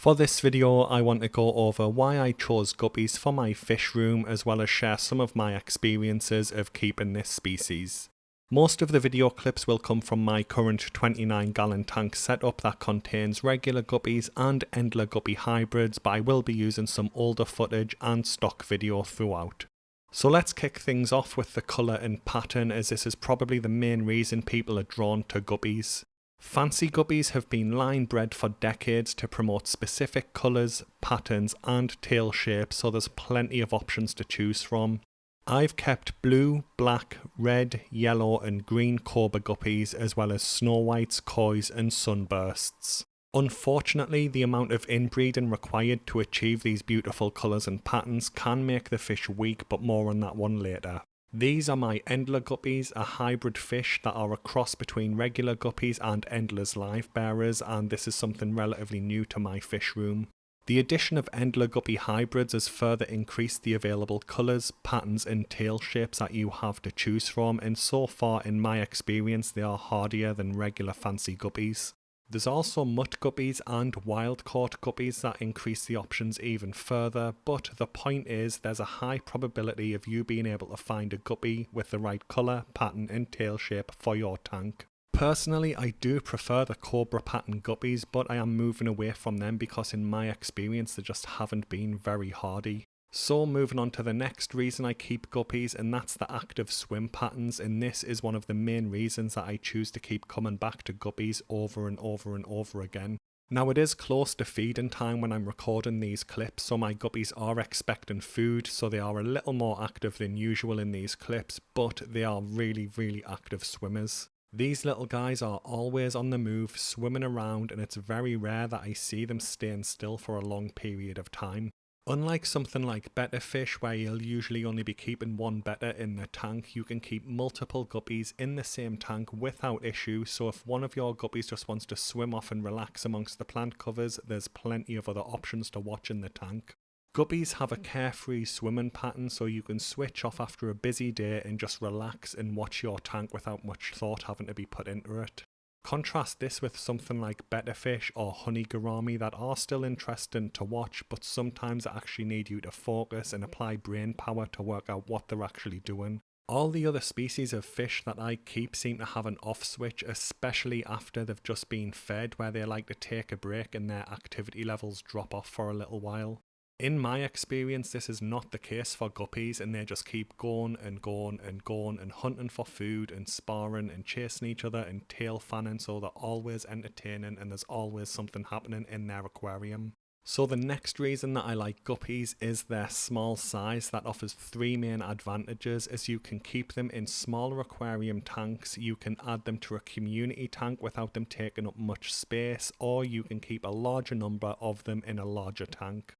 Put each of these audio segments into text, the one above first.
For this video, I want to go over why I chose guppies for my fish room, as well as share some of my experiences of keeping this species. Most of the video clips will come from my current 29-gallon tank setup that contains regular guppies and Endler guppy hybrids, but I will be using some older footage and stock video throughout. So let's kick things off with the colour and pattern, as this is probably the main reason people are drawn to guppies. Fancy guppies have been line bred for decades to promote specific colours, patterns and tail shapes, so there's plenty of options to choose from. I've kept blue, black, red, yellow and green cobra guppies, as well as snow whites, kois and sunbursts. Unfortunately, the amount of inbreeding required to achieve these beautiful colours and patterns can make the fish weak, but more on that one later. These are my Endler guppies, a hybrid fish that are a cross between regular guppies and Endlers livebearers, and this is something relatively new to my fish room. The addition of Endler guppy hybrids has further increased the available colours, patterns and tail shapes that you have to choose from, and so far in my experience they are hardier than regular fancy guppies. There's also mutt guppies and wild caught guppies that increase the options even further, but the point is there's a high probability of you being able to find a guppy with the right colour, pattern and tail shape for your tank. Personally, I do prefer the cobra pattern guppies, but I am moving away from them because in my experience they just haven't been very hardy. So moving on to the next reason I keep guppies, and that's the active swim patterns, and this is one of the main reasons that I choose to keep coming back to guppies over and over and over again. Now it is close to feeding time when I'm recording these clips, so my guppies are expecting food, so they are a little more active than usual in these clips, but they are really active swimmers. These little guys are always on the move, swimming around, and it's very rare that I see them staying still for a long period of time. Unlike something like betta fish, where you'll usually only be keeping one betta in the tank, you can keep multiple guppies in the same tank without issue, so if one of your guppies just wants to swim off and relax amongst the plant covers, there's plenty of other options to watch in the tank. Guppies have a carefree swimming pattern, so you can switch off after a busy day and just relax and watch your tank without much thought having to be put into it. Contrast this with something like betta fish or honey gourami that are still interesting to watch, but sometimes actually need you to focus and apply brain power to work out what they're actually doing. All the other species of fish that I keep seem to have an off switch, especially after they've just been fed, where they like to take a break and their activity levels drop off for a little while. In my experience, this is not the case for guppies, and they just keep going and hunting for food and sparring and chasing each other and tail fanning, so they're always entertaining and there's always something happening in their aquarium. So the next reason that I like guppies is their small size. That offers three main advantages, as you can keep them in smaller aquarium tanks, you can add them to a community tank without them taking up much space, or you can keep a larger number of them in a larger tank.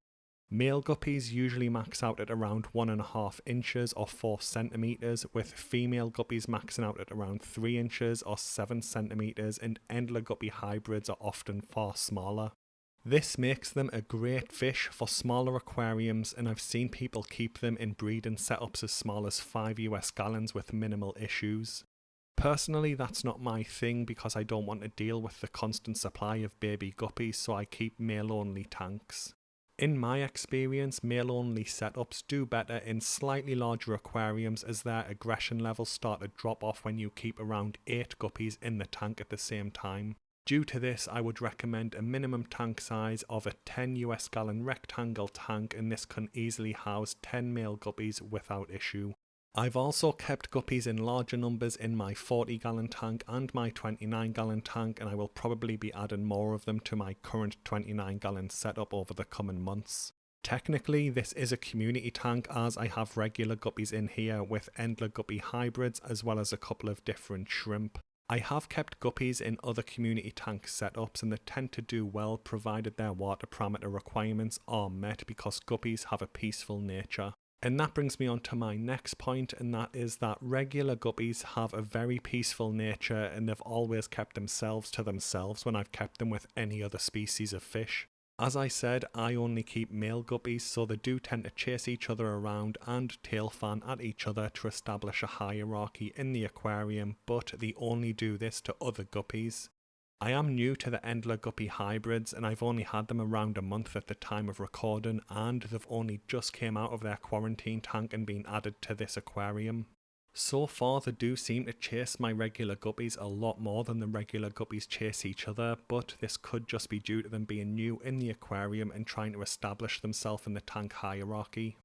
Male guppies usually max out at around 1.5 inches or 4 centimeters, with female guppies maxing out at around 3 inches or 7 centimeters, and Endler guppy hybrids are often far smaller. This makes them a great fish for smaller aquariums, and I've seen people keep them in breeding setups as small as 5 US gallons with minimal issues. Personally, that's not my thing because I don't want to deal with the constant supply of baby guppies, so I keep male-only tanks. In my experience, male-only setups do better in slightly larger aquariums, as their aggression levels start to drop off when you keep around 8 guppies in the tank at the same time. Due to this, I would recommend a minimum tank size of a 10 US gallon rectangle tank, and this can easily house 10 male guppies without issue. I've also kept guppies in larger numbers in my 40-gallon tank and my 29-gallon tank, and I will probably be adding more of them to my current 29-gallon setup over the coming months. Technically, this is a community tank, as I have regular guppies in here with Endler guppy hybrids as well as a couple of different shrimp. I have kept guppies in other community tank setups, and they tend to do well provided their water parameter requirements are met, because guppies have a peaceful nature. And that brings me on to my next point, and that is that regular guppies have a very peaceful nature, and they've always kept themselves to themselves when I've kept them with any other species of fish. As I said, I only keep male guppies, so they do tend to chase each other around and tail fan at each other to establish a hierarchy in the aquarium, but they only do this to other guppies. I am new to the Endler guppy hybrids and I've only had them around a month at the time of recording, and they've only just came out of their quarantine tank and been added to this aquarium. So far they do seem to chase my regular guppies a lot more than the regular guppies chase each other, but this could just be due to them being new in the aquarium and trying to establish themselves in the tank hierarchy.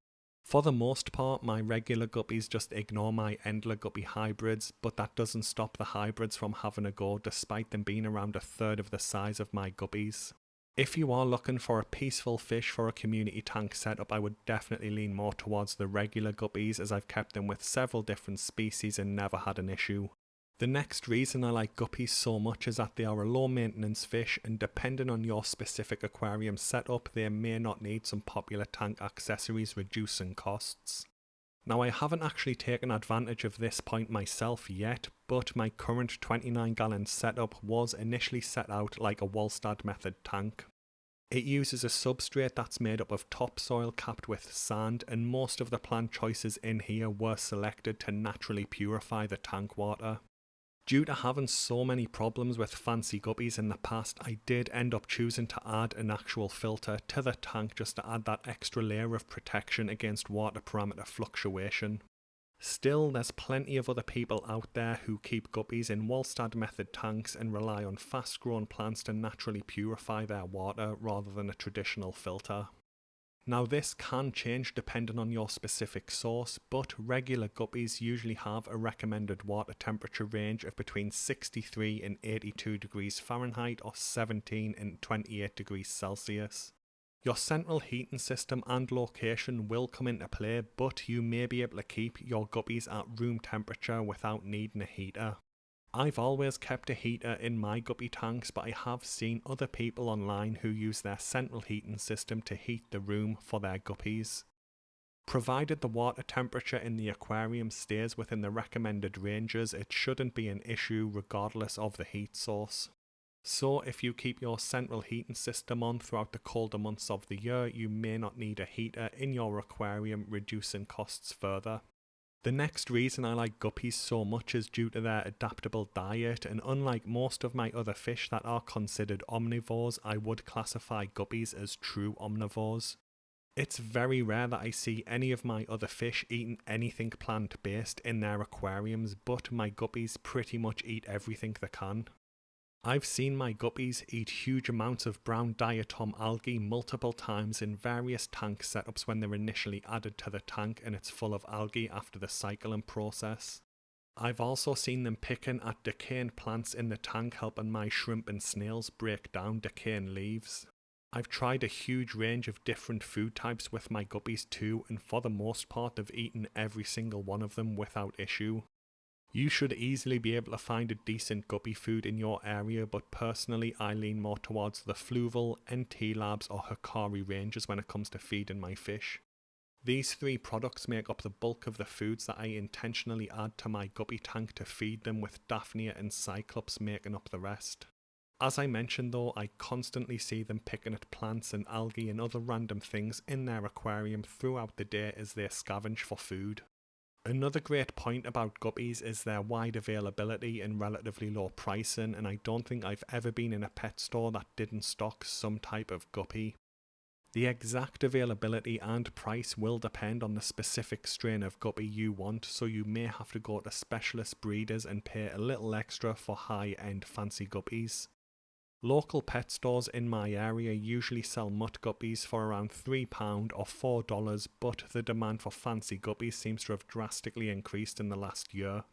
For the most part, my regular guppies just ignore my Endler guppy hybrids, but that doesn't stop the hybrids from having a go despite them being around a third of the size of my guppies. If you are looking for a peaceful fish for a community tank setup, I would definitely lean more towards the regular guppies, as I've kept them with several different species and never had an issue. The next reason I like guppies so much is that they are a low maintenance fish, and depending on your specific aquarium setup, they may not need some popular tank accessories, reducing costs. Now, I haven't actually taken advantage of this point myself yet, but my current 29-gallon setup was initially set out like a Wallstad method tank. It uses a substrate that's made up of topsoil capped with sand, and most of the plant choices in here were selected to naturally purify the tank water. Due to having so many problems with fancy guppies in the past, I did end up choosing to add an actual filter to the tank just to add that extra layer of protection against water parameter fluctuation. Still, there's plenty of other people out there who keep guppies in Wallstad method tanks and rely on fast grown plants to naturally purify their water rather than a traditional filter. Now, this can change depending on your specific source, but regular guppies usually have a recommended water temperature range of between 63 and 82 degrees Fahrenheit or 17 and 28 degrees Celsius. Your central heating system and location will come into play, but you may be able to keep your guppies at room temperature without needing a heater. I've always kept a heater in my guppy tanks, but I have seen other people online who use their central heating system to heat the room for their guppies. Provided the water temperature in the aquarium stays within the recommended ranges, it shouldn't be an issue regardless of the heat source. So if you keep your central heating system on throughout the colder months of the year, you may not need a heater in your aquarium, reducing costs further. The next reason I like guppies so much is due to their adaptable diet, and unlike most of my other fish that are considered omnivores, I would classify guppies as true omnivores. It's very rare that I see any of my other fish eating anything plant-based in their aquariums, but my guppies pretty much eat everything they can. I've seen my guppies eat huge amounts of brown diatom algae multiple times in various tank setups when they're initially added to the tank and it's full of algae after the cycling process. I've also seen them picking at decaying plants in the tank, helping my shrimp and snails break down decaying leaves. I've tried a huge range of different food types with my guppies too, and for the most part I've eaten every single one of them without issue. You should easily be able to find a decent guppy food in your area, but personally I lean more towards the Fluval, NT Labs or Hikari ranges when it comes to feeding my fish. These three products make up the bulk of the foods that I intentionally add to my guppy tank to feed them, with Daphnia and Cyclops making up the rest. As I mentioned though, I constantly see them picking at plants and algae and other random things in their aquarium throughout the day as they scavenge for food. Another great point about guppies is their wide availability and relatively low pricing, and I don't think I've ever been in a pet store that didn't stock some type of guppy. The exact availability and price will depend on the specific strain of guppy you want, so you may have to go to specialist breeders and pay a little extra for high-end fancy guppies. Local pet stores in my area usually sell mutt guppies for around £3 or $4, but the demand for fancy guppies seems to have drastically increased in the last year.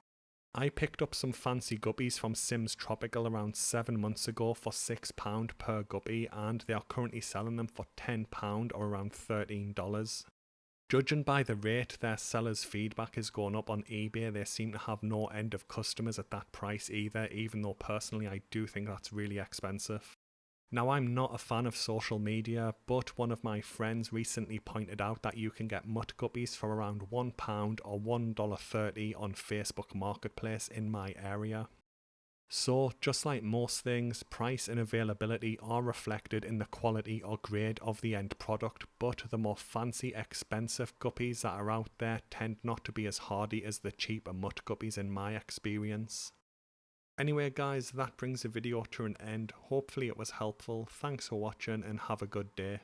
I picked up some fancy guppies from Sims Tropical around 7 months ago for £6 per guppy, and they are currently selling them for £10 or around $13. Judging by the rate their sellers' feedback is going up on eBay, they seem to have no end of customers at that price either, even though personally I do think that's really expensive. Now, I'm not a fan of social media, but one of my friends recently pointed out that you can get mutt guppies for around £1 or $1.30 on Facebook Marketplace in my area. So, just like most things, price and availability are reflected in the quality or grade of the end product, but the more fancy, expensive guppies that are out there tend not to be as hardy as the cheaper mutt guppies in my experience. Anyway guys, that brings the video to an end. Hopefully it was helpful. Thanks for watching and have a good day.